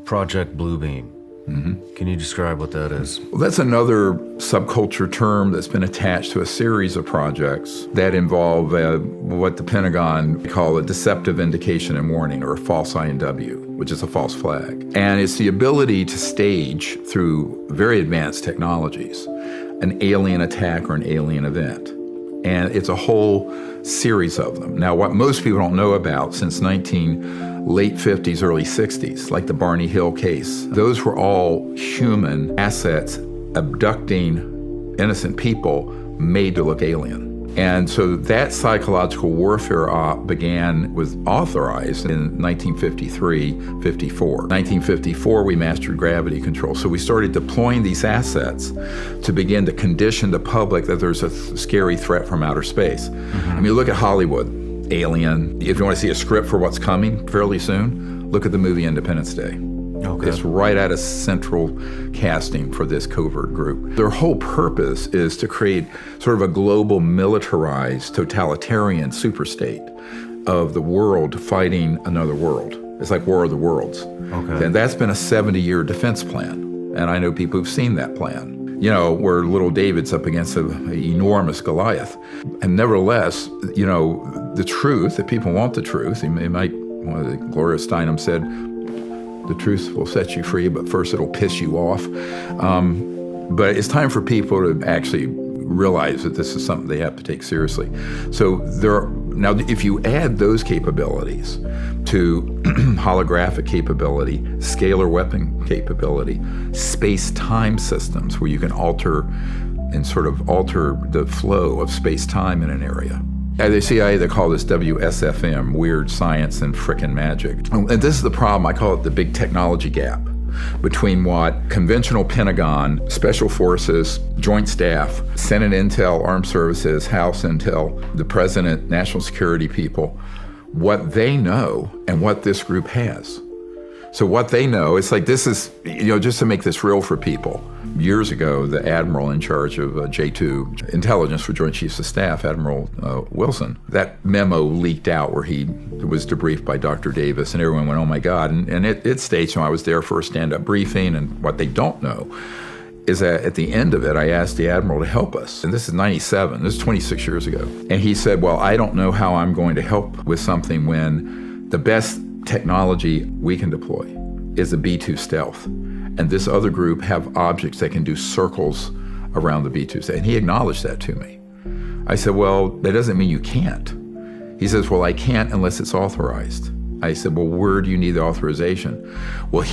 Project Bluebeam. Can you describe what that is? Well, that's another subculture term that's been attached to a series of projects that involve what the Pentagon call a deceptive indication and warning, or a false INW, which is a false flag. And it's the ability to stage, through very advanced technologies, an alien attack or an alien event. And it's a whole series of them. Now, what most people don't know about, since late 50s, early 60s, like the Barney Hill case, those were all human assets abducting innocent people made to look alien. And so that psychological warfare was authorized in 1953-54. 1954, we mastered gravity control. So we started deploying these assets to begin to condition the public that there's a scary threat from outer space. I mean, look at Hollywood, Alien. If you want to see a script for what's coming fairly soon, look at the movie Independence Day. Okay. It's right at a central casting for this covert group. Their whole purpose is to create sort of a global militarized totalitarian superstate of the world fighting another world. It's like War of the Worlds. Okay. And that's been a 70-year defense plan. And I know people who've seen that plan. You know, where little David's up against an enormous Goliath. And nevertheless, you know, the truth, if people want the truth, Gloria Steinem said, the truth will set you free, but first it'll piss you off. But it's time for people to actually realize that this is something they have to take seriously. So now, if you add those capabilities to holographic capability, scalar weapon capability, space-time systems where you can alter the flow of space-time in an area. At the CIA, they call this WSFM, Weird Science and Frickin' Magic. And this is the problem. I call it the big technology gap between what conventional Pentagon, Special Forces, Joint Staff, Senate Intel, Armed Services, House Intel, the President, National Security people, what they know and what this group has. So what they know, it's like this is, just to make this real for people. Years ago, the admiral in charge of J2 intelligence for Joint Chiefs of Staff, Admiral Wilson, that memo leaked out where he was debriefed by Dr. Davis, and everyone went, oh my God. And it states, I was there for a stand-up briefing, and what they don't know is that at the end of it, I asked the admiral to help us. And this is 97, this is 26 years ago. And he said, well, I don't know how I'm going to help with something when the best technology we can deploy is a B-2 stealth. And this other group have objects that can do circles around the B-2 stealth. And he acknowledged that to me. I said, well, that doesn't mean you can't. He says, well, I can't unless it's authorized. I said, well, where do you need the authorization? Well,